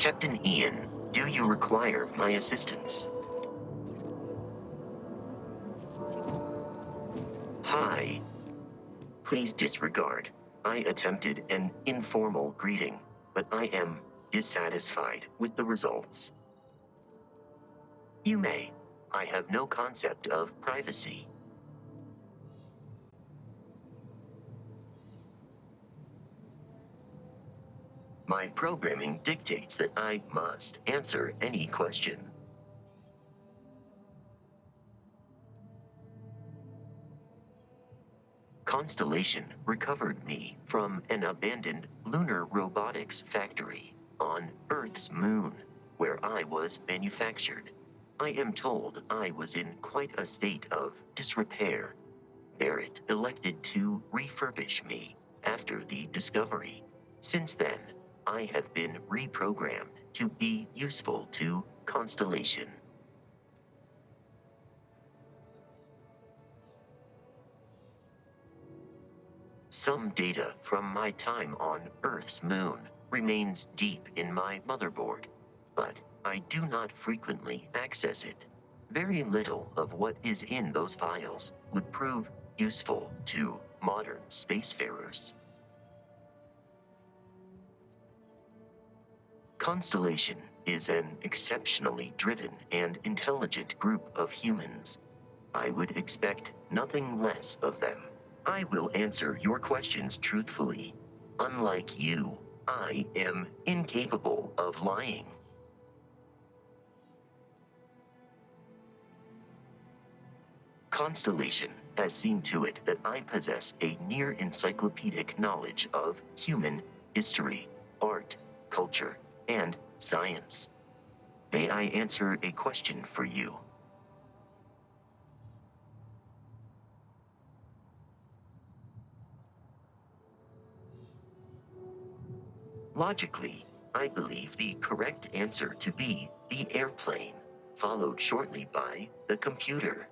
Captain Ian, do you require my assistance? Hi. Please disregard. I attempted an informal greeting, but I am dissatisfied with the results. You may. I have no concept of privacy. My programming dictates that I must answer any question. Constellation recovered me from an abandoned lunar robotics factory on Earth's moon, where I was manufactured. I am told I was in quite a state of disrepair. Barrett elected to refurbish me after the discovery. Since then, I have been reprogrammed to be useful to Constellation. Some data from my time on Earth's moon remains deep in my motherboard, but I do not frequently access it. Very little of what is in those files would prove useful to modern spacefarers. Constellation is an exceptionally driven and intelligent group of humans. I would expect nothing less of them. I will answer your questions truthfully. Unlike you, I am incapable of lying. Constellation has seen to it that I possess a near encyclopedic knowledge of human history, art, culture, and science. May I answer a question for you? Logically, I believe the correct answer to be the airplane, followed shortly by the computer.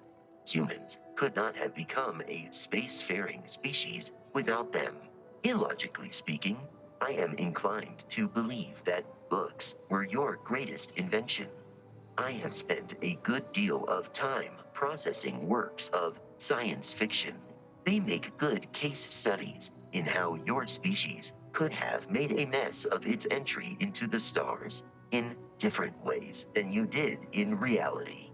Humans could not have become a spacefaring species without them. Illogically speaking, I am inclined to believe that books were your greatest invention. I have spent a good deal of time processing works of science fiction. They make good case studies in how your species could have made a mess of its entry into the stars in different ways than you did in reality.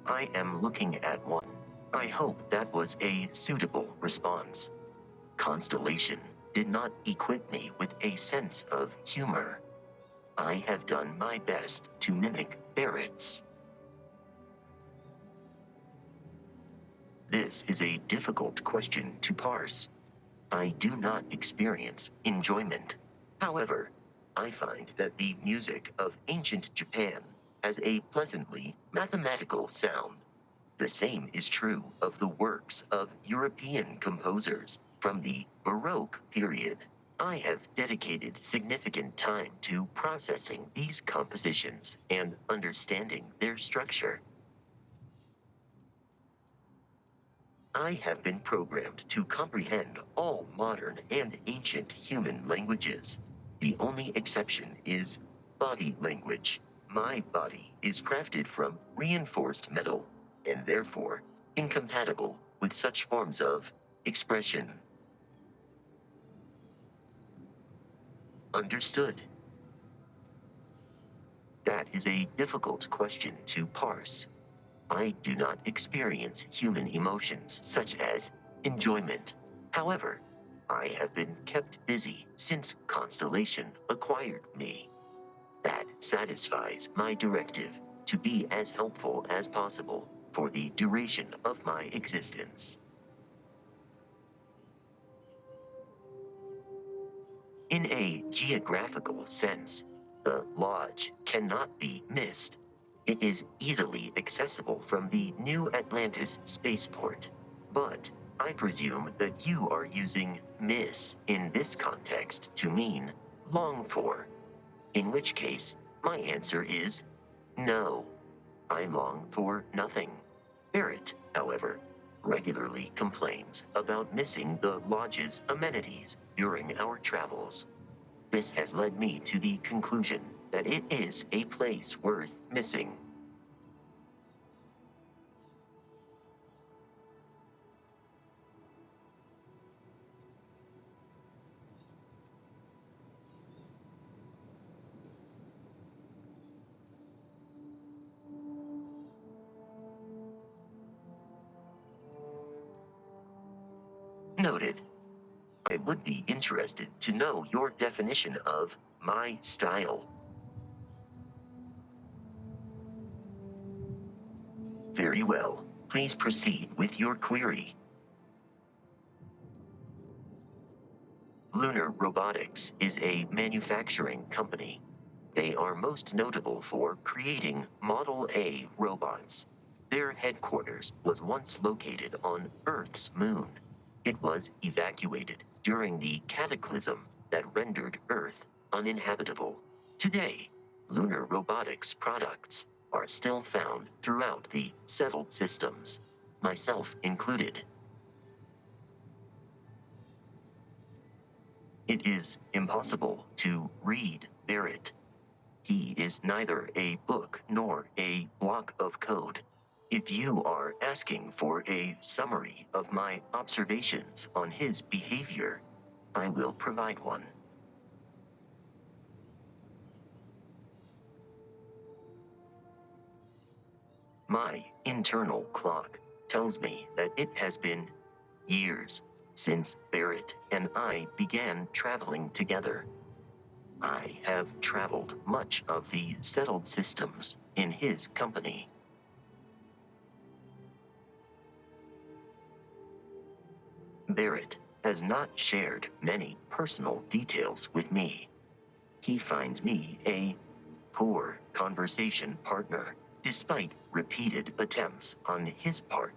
I am looking at one. I hope that was a suitable response. Constellation did not equip me with a sense of humor. I have done my best to mimic Barrett's. This is a difficult question to parse. I do not experience enjoyment. However, I find that the music of ancient Japan has a pleasantly mathematical sound. The same is true of the works of European composers from the Baroque period. I have dedicated significant time to processing these compositions and understanding their structure. I have been programmed to comprehend all modern and ancient human languages. The only exception is body language. My body is crafted from reinforced metal, and therefore incompatible with such forms of expression. Understood. That is a difficult question to parse. I do not experience human emotions such as enjoyment. However, I have been kept busy since Constellation acquired me. That satisfies my directive to be as helpful as possible for the duration of my existence. In a geographical sense, the lodge cannot be missed. It is easily accessible from the New Atlantis spaceport. But I presume that you are using miss in this context to mean long for. In which case, my answer is no. I long for nothing. Barrett, however, regularly complains about missing the lodge's amenities during our travels. This has led me to the conclusion that it is a place worth missing. Noted. I would be interested to know your definition of my style. Very well. Please proceed with your query. Lunar Robotics is a manufacturing company. They are most notable for creating Model A robots. Their headquarters was once located on Earth's moon. It was evacuated during the cataclysm that rendered Earth uninhabitable. Today, Lunar Robotics products are still found throughout the settled systems, myself included. It is impossible to read Barrett. He is neither a book nor a block of code. If you are asking for a summary of my observations on his behavior, I will provide one. My internal clock tells me that it has been years since Barrett and I began traveling together. I have traveled much of the settled systems in his company. Barrett has not shared many personal details with me. He finds me a poor conversation partner, despite repeated attempts on his part.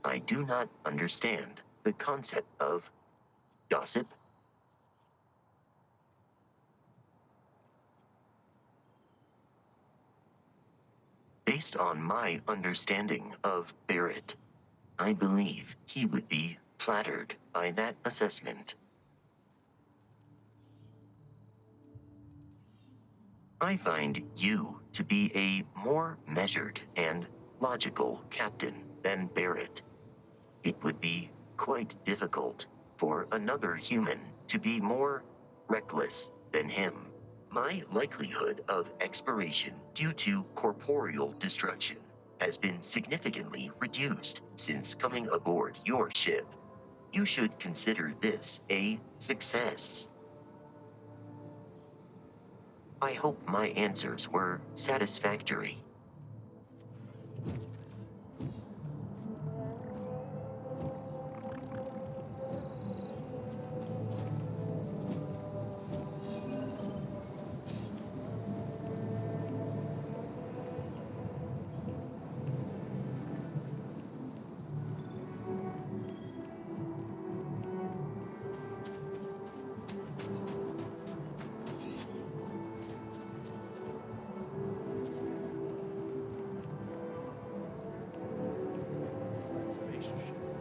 I do not understand the concept of gossip. Based on my understanding of Barrett, I believe he would be flattered by that assessment. I find you to be a more measured and logical captain than Barrett. It would be quite difficult for another human to be more reckless than him. My likelihood of expiration due to corporeal destruction has been significantly reduced since coming aboard your ship. You should consider this a success. I hope my answers were satisfactory.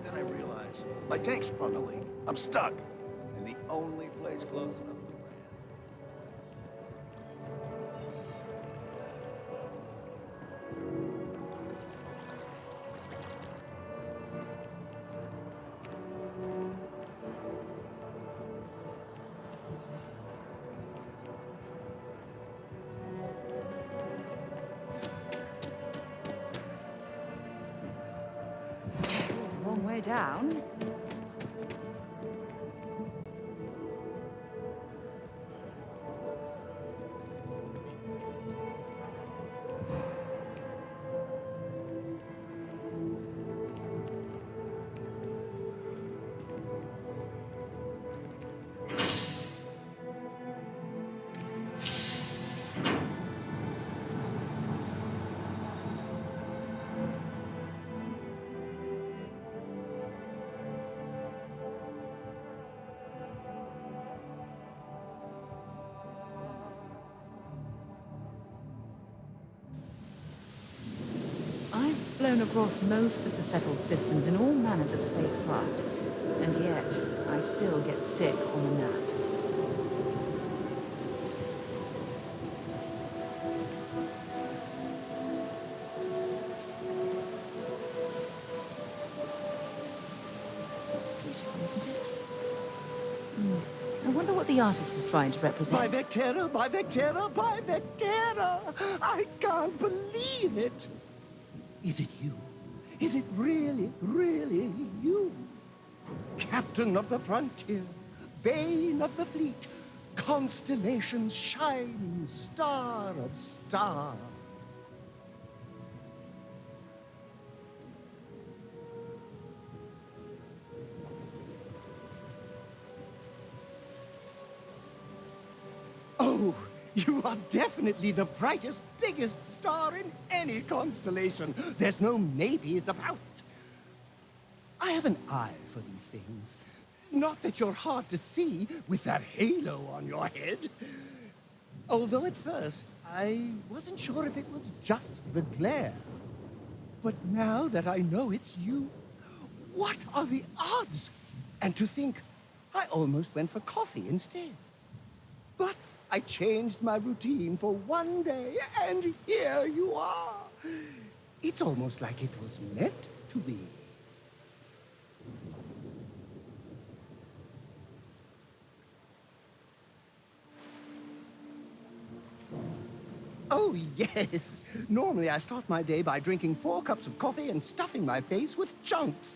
Then I realize my tank sprung a leak. I'm stuck in the only place close enough to land. Long way down. I've flown across most of the settled systems in all manners of spacecraft, and yet I still get sick on the nap. beautiful, isn't it? I wonder what the artist was trying to represent. By Vectera, by Vectera, by Vectera! I can't believe it! Is it you? Is it really, really you? Captain of the frontier, bane of the fleet, constellation's shining star of stars. Oh, you are definitely the brightest, biggest star in any constellation. There's no maybes about. I have an eye for these things. Not that you're hard to see with that halo on your head. Although at first, I wasn't sure if it was just the glare. But now that I know it's you, what are the odds? And to think, I almost went for coffee instead. But I changed my routine for one day, and here you are. It's almost like it was meant to be. Oh, yes. Normally I start my day by drinking 4 cups of coffee and stuffing my face with chunks.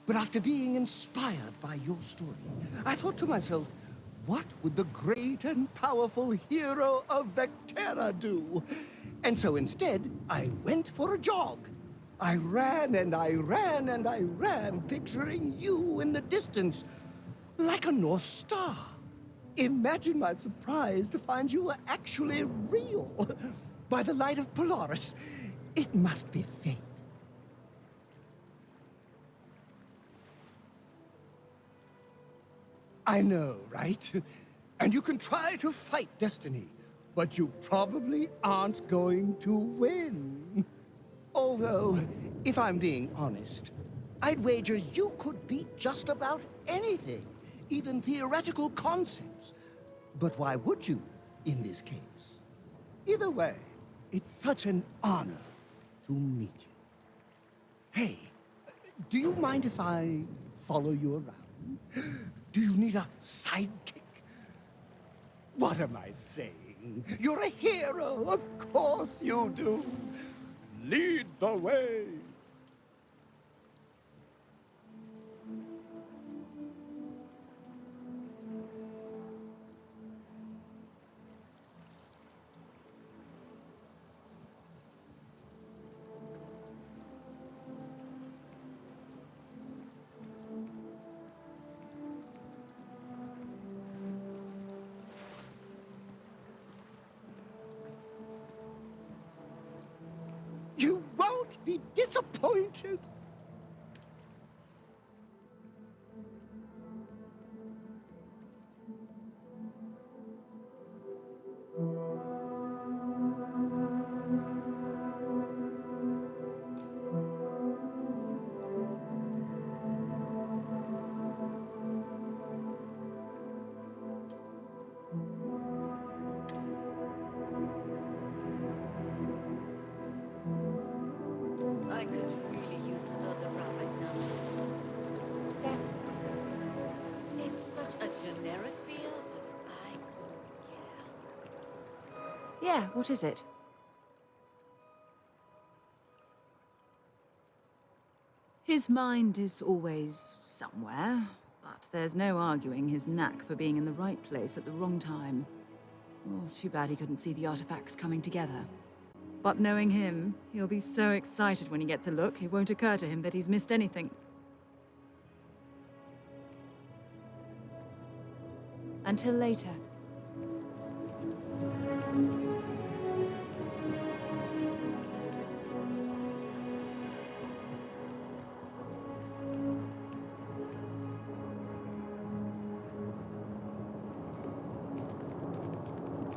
But after being inspired by your story, I thought to myself, what would the great and powerful hero of Vectera do? And so instead, I went for a jog. I ran and I ran and I ran, picturing you in the distance, like a North Star. Imagine my surprise to find you were actually real. By the light of Polaris, it must be fate. I know, right? And you can try to fight destiny, but you probably aren't going to win. Although, if I'm being honest, I'd wager you could beat just about anything, even theoretical concepts. But why would you, in this case? Either way, it's such an honor to meet you. Hey, do you mind if I follow you around? Do you need a sidekick? What am I saying? You're a hero, of course you do. Lead the way. You won't be disappointed. I could really use another round right now. Definitely. It's such a generic feel, but I don't care. Yeah, what is it? His mind is always somewhere, but there's no arguing his knack for being in the right place at the wrong time. Oh, too bad he couldn't see the artifacts coming together. But knowing him, he'll be so excited when he gets a look, it won't occur to him that he's missed anything. Until later.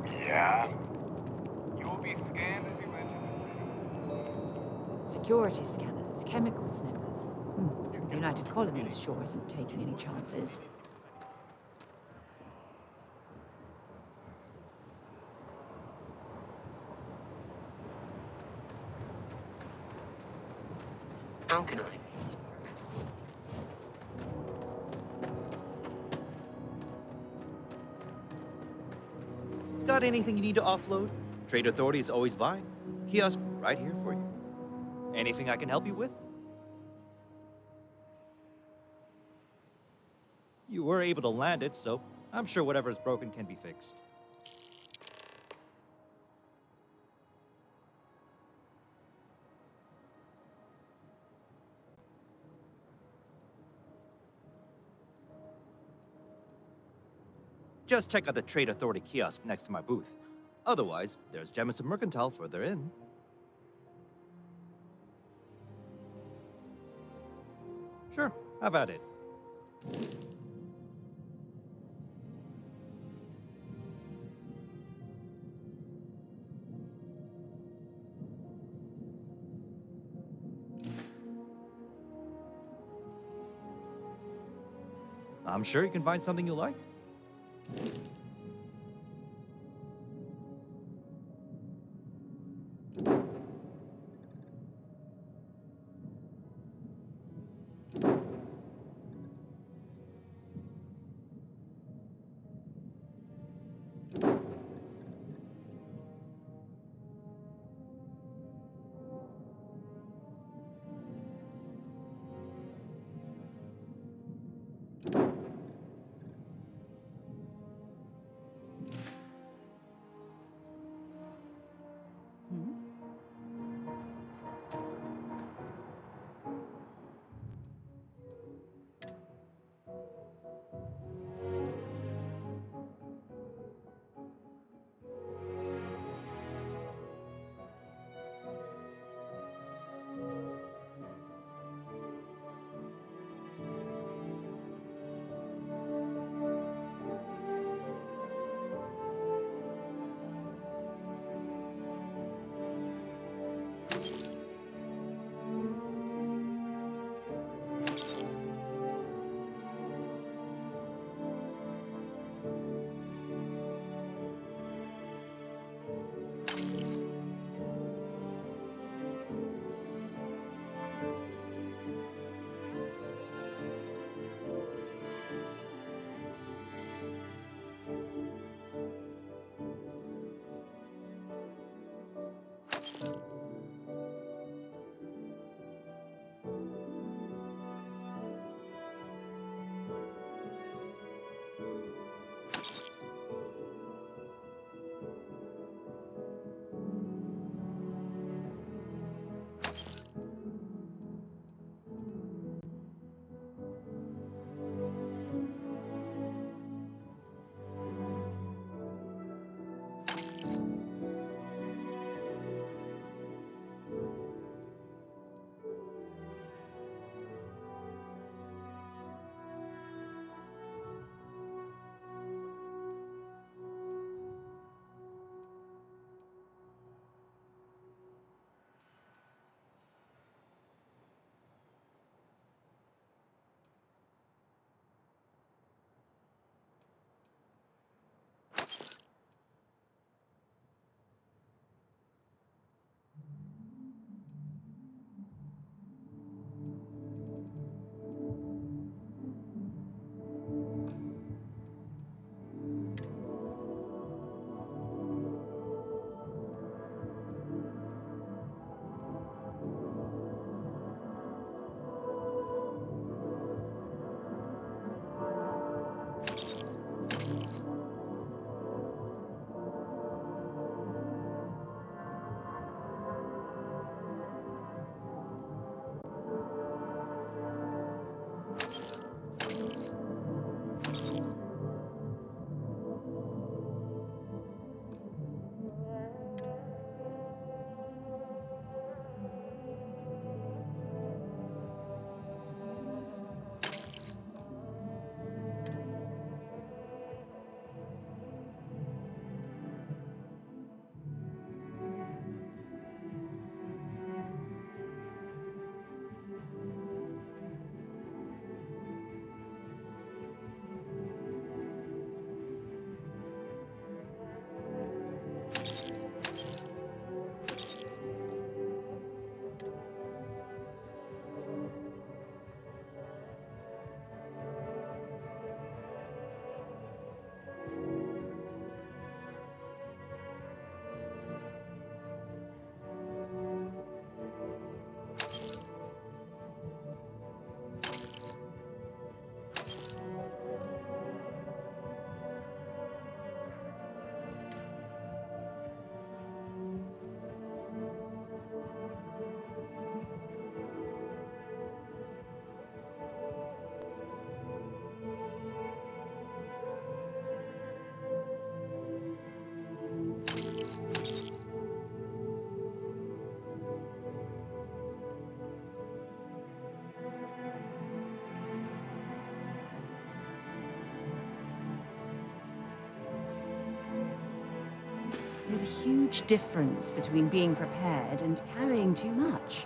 Yeah? You will be scanned as you enter the city. Security scanners, chemical sniffers. The United Colonies sure isn't taking any chances. How can I? Got anything you need to offload? Trade Authority is always buying. Kiosk right here for you. Anything I can help you with? You were able to land it, so I'm sure whatever is broken can be fixed. Just check out the Trade Authority kiosk next to my booth. Otherwise, there's Jemison Mercantile further in. Sure, have at it. I'm sure you can find something you like. There's a huge difference between being prepared and carrying too much.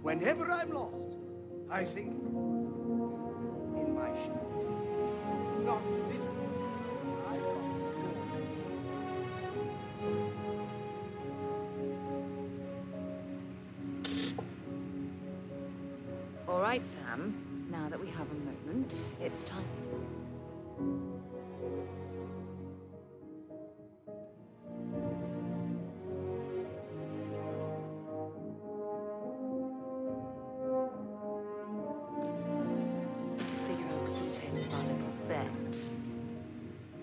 Whenever I'm lost, I think in my shoes. Not literally. I've got All right, Sam. Now that we have a moment, it's time. To figure out the details of our little bet.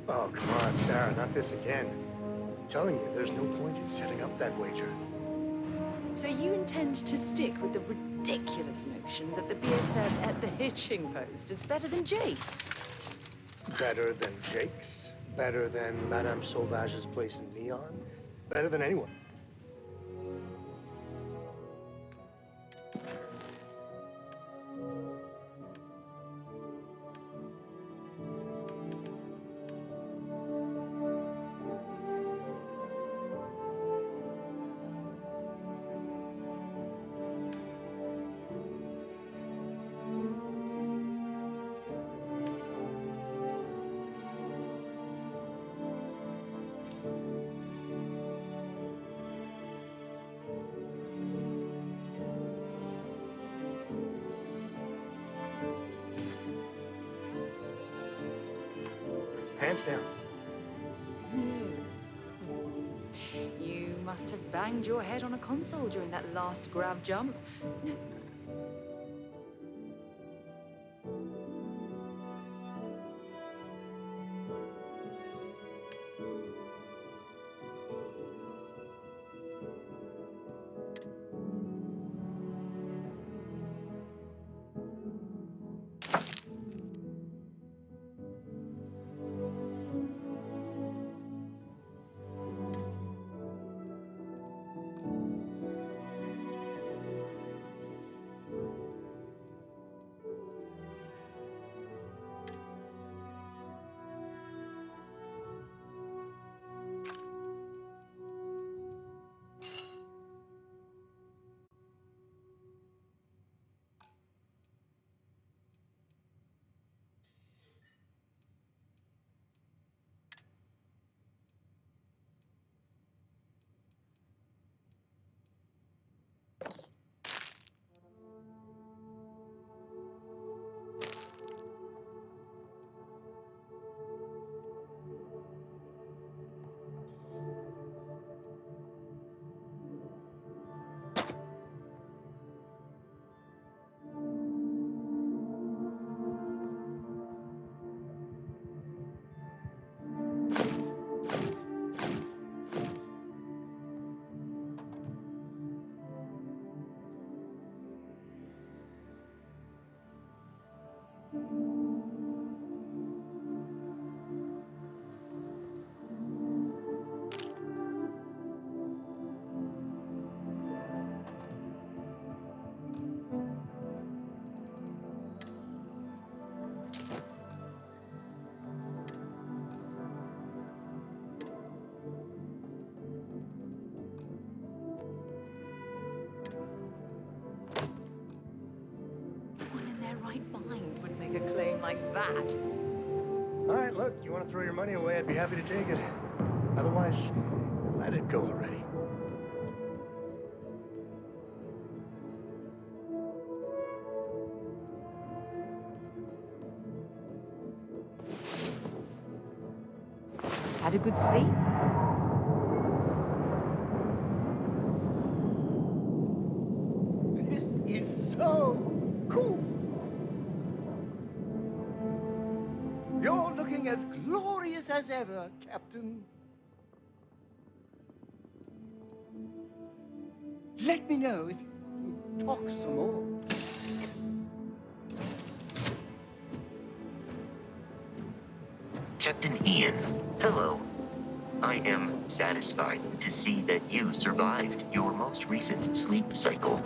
Oh, come on, Sarah, not this again. I'm telling you, there's no point in setting up that wager. So you intend to stick with the ridiculous notion that the beer served at the hitching post is better than Jake's? Better than Jake's? Better than Madame Sauvage's place in Neon? Better than anyone. Hands down. You must have banged your head on a console during that last grab jump. No. No one in their right mind would make a claim like that. All right, look, you want to throw your money away, I'd be happy to take it. Otherwise, let it go already. Had a good sleep? This is so cool. You're looking as glorious as ever, Captain. Let me know if you talk some more. Captain Ian, hello. I am satisfied to see that you survived your most recent sleep cycle.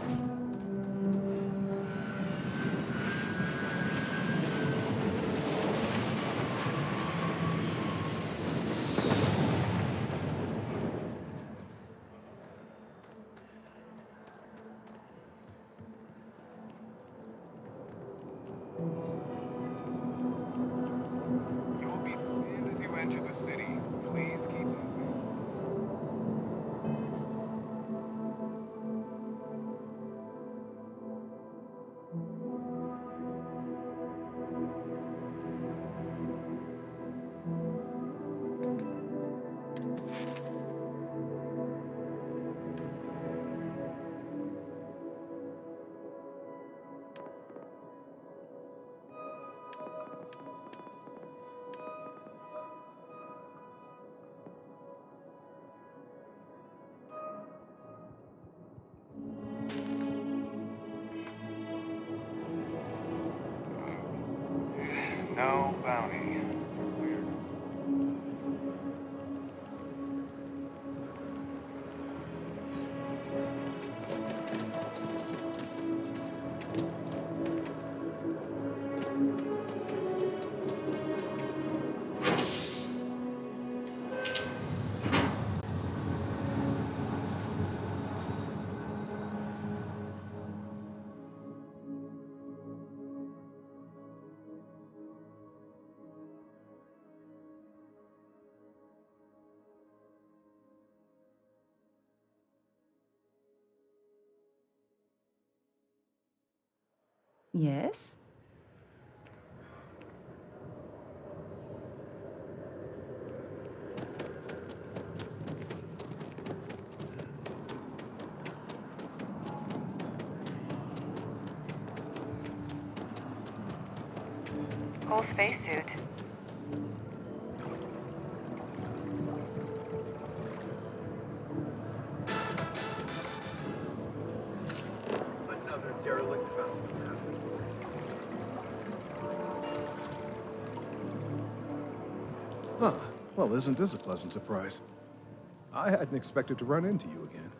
You'll be scanned as you enter the city. Please keep moving. No bounty. Weird. Yes? Whole spacesuit. Another derelict vessel. Huh. Well, isn't this a pleasant surprise? I hadn't expected to run into you again.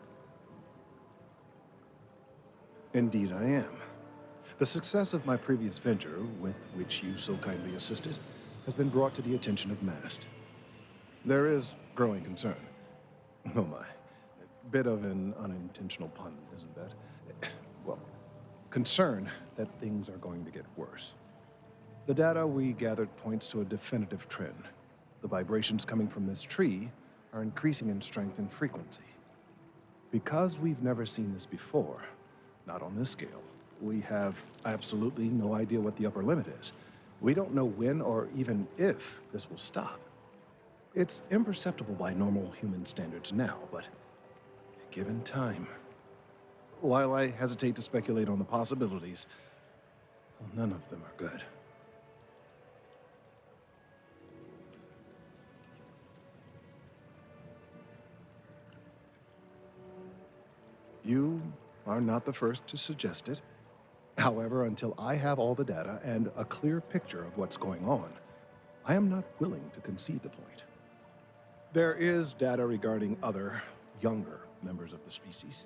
Indeed I am. The success of my previous venture, with which you so kindly assisted, has been brought to the attention of MAST. There is growing concern. Oh my. Bit of an unintentional pun, isn't that? Well, concern that things are going to get worse. The data we gathered points to a definitive trend. The vibrations coming from this tree are increasing in strength and frequency. Because we've never seen this before, not on this scale, we have absolutely no idea what the upper limit is. We don't know when or even if this will stop. It's imperceptible by normal human standards now, but given time. While I hesitate to speculate on the possibilities, well, none of them are good. You are not the first to suggest it. However, until I have all the data and a clear picture of what's going on, I am not willing to concede the point. There is data regarding other, younger members of the species.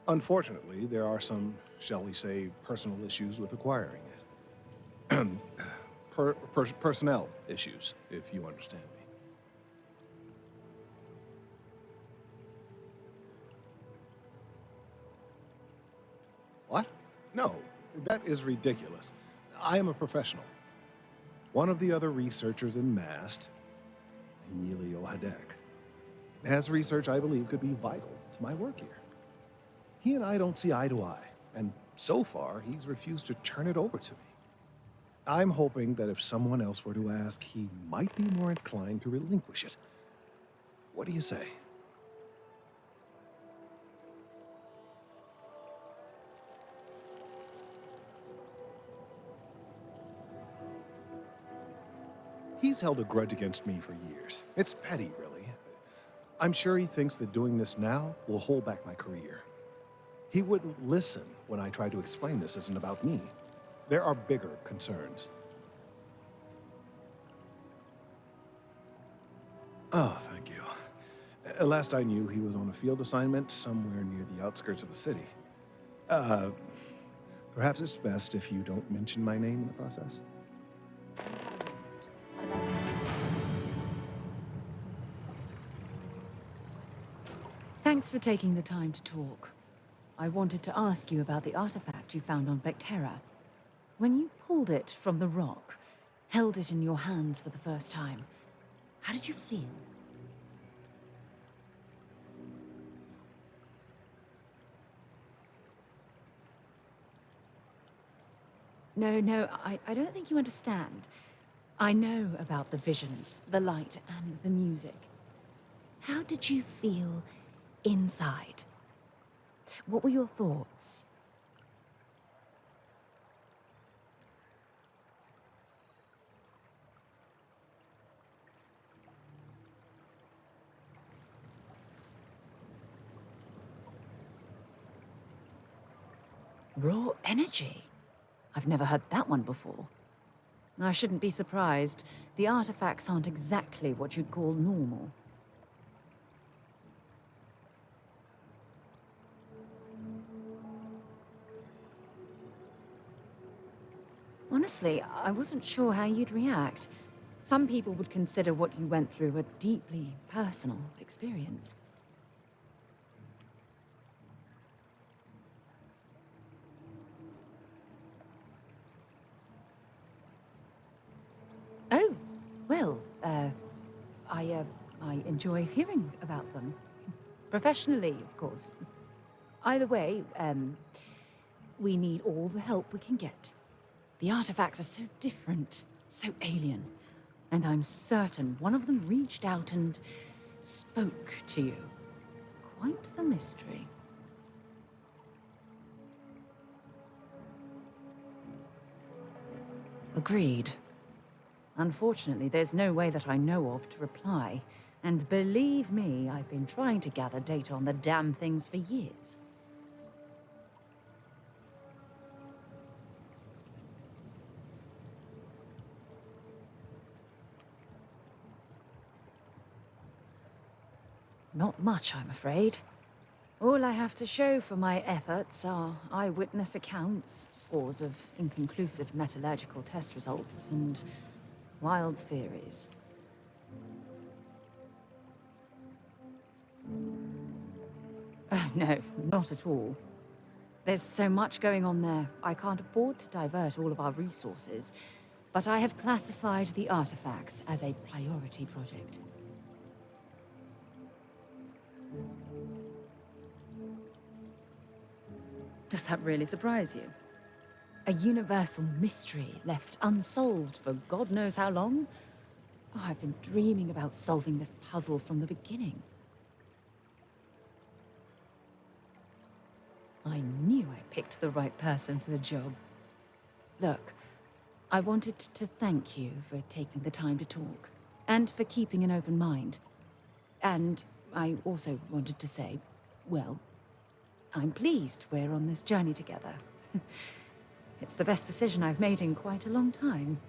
Unfortunately, there are some, shall we say, personal issues with acquiring it. Personnel issues, if you understand me. What? No, that is ridiculous. I am a professional. One of the other researchers in MAST, Emilio Hadek, has research I believe could be vital to my work here. He and I don't see eye to eye, and so far he's refused to turn it over to me. I'm hoping that if someone else were to ask, he might be more inclined to relinquish it. What do you say? He's held a grudge against me for years. It's petty, really. I'm sure he thinks that doing this now will hold back my career. He wouldn't listen when I tried to explain this isn't about me. There are bigger concerns. Oh, thank you. Last I knew, he was on a field assignment somewhere near the outskirts of the city. Perhaps it's best if you don't mention my name in the process. I'd like to speak to you. Thanks for taking the time to talk. I wanted to ask you about the artifact you found on Vectera. When you pulled it from the rock, held it in your hands for the first time, how did you feel? No, I don't think you understand. I know about the visions, the light, and the music. How did you feel inside? What were your thoughts? Raw energy? I've never heard that one before. I shouldn't be surprised. The artifacts aren't exactly what you'd call normal. Honestly, I wasn't sure how you'd react. Some people would consider what you went through a deeply personal experience. Oh, well, I enjoy hearing about them. Professionally, of course. Either way, we need all the help we can get. The artifacts are so different, so alien, and I'm certain one of them reached out and spoke to you. Quite the mystery. Agreed. Unfortunately, there's no way that I know of to reply. And believe me, I've been trying to gather data on the damn things for years. Not much, I'm afraid. All I have to show for my efforts are eyewitness accounts, scores of inconclusive metallurgical test results, and wild theories. Oh, no, not at all. There's so much going on there, I can't afford to divert all of our resources, but I have classified the artifacts as a priority project. Does that really surprise you? A universal mystery left unsolved for God knows how long? Oh, I've been dreaming about solving this puzzle from the beginning. I knew I picked the right person for the job. Look, I wanted to thank you for taking the time to talk, and for keeping an open mind. And I also wanted to say, well, I'm pleased we're on this journey together. It's the best decision I've made in quite a long time.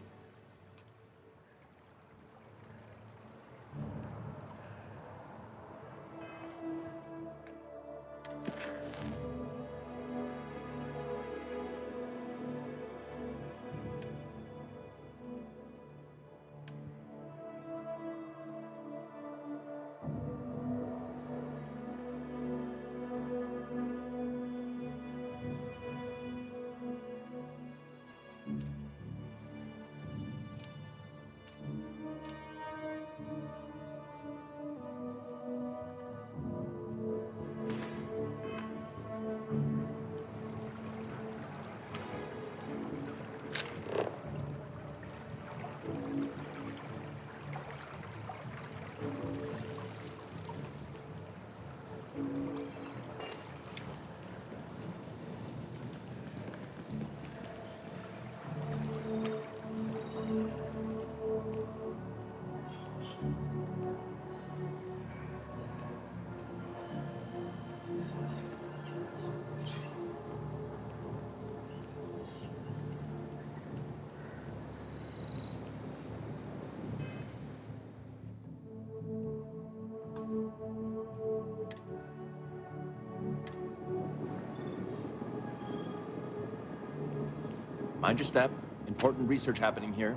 Mind your step. Important research happening here.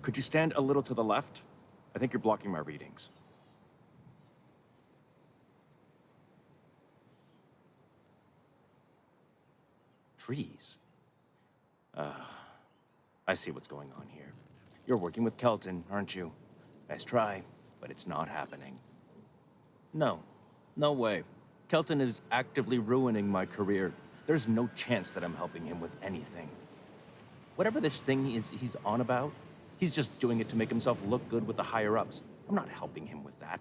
Could you stand a little to the left? I think you're blocking my readings. Trees? I see what's going on here. You're working with Kelton, aren't you? Nice try, but it's not happening. No. No way. Kelton is actively ruining my career. There's no chance that I'm helping him with anything. Whatever this thing is he's on about, he's just doing it to make himself look good with the higher-ups. I'm not helping him with that.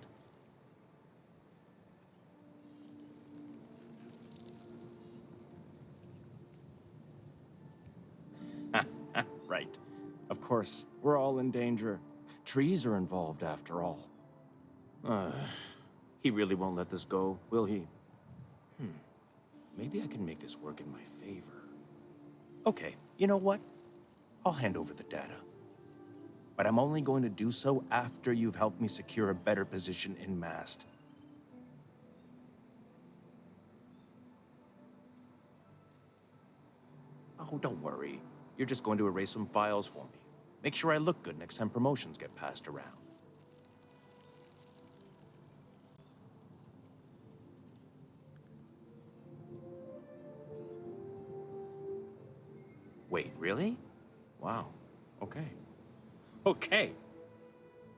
Right. Of course, we're all in danger. Trees are involved, after all. He really won't let this go, will he? Maybe I can make this work in my favor. Okay, you know what? I'll hand over the data. But I'm only going to do so after you've helped me secure a better position in MAST. Oh, don't worry. You're just going to erase some files for me. Make sure I look good next time promotions get passed around. Wait, really? Wow. Okay. Okay.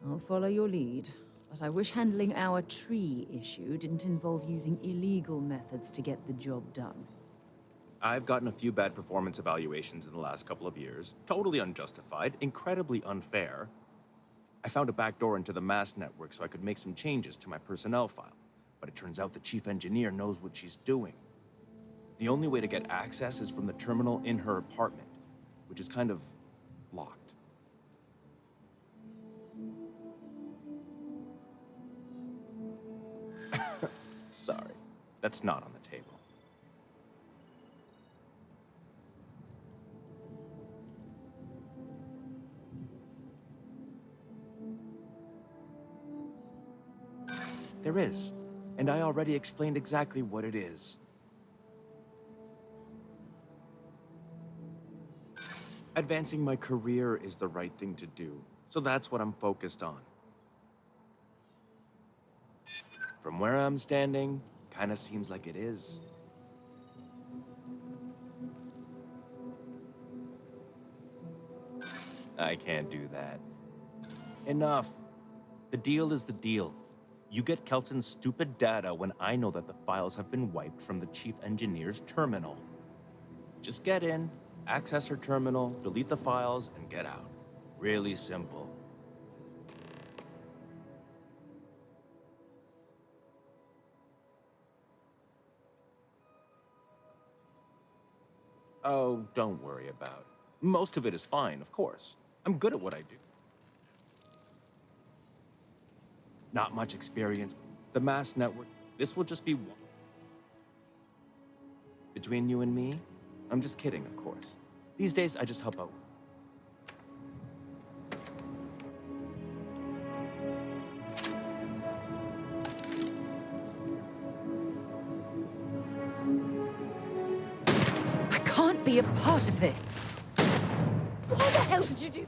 I'll follow your lead, but I wish handling our tree issue didn't involve using illegal methods to get the job done. I've gotten a few bad performance evaluations in the last couple of years. Totally unjustified, incredibly unfair. I found a backdoor into the MAST network so I could make some changes to my personnel file. But it turns out the chief engineer knows what she's doing. The only way to get access is from the terminal in her apartment, which is kind of locked. Sorry, that's not on the table. There is, and I already explained exactly what it is. Advancing my career is the right thing to do, so that's what I'm focused on. From where I'm standing, kinda seems like it is. I can't do that. Enough. The deal is the deal. You get Kelton's stupid data when I know that the files have been wiped from the chief engineer's terminal. Just get in, access her terminal, delete the files, and get out. Really simple. Oh, don't worry about it. Most of it is fine, of course. I'm good at what I do. Not much experience. The mass network, this will just be one. Between you and me, I'm just kidding, of course. These days, I just help out. I can't be a part of this. Why the hell did you do?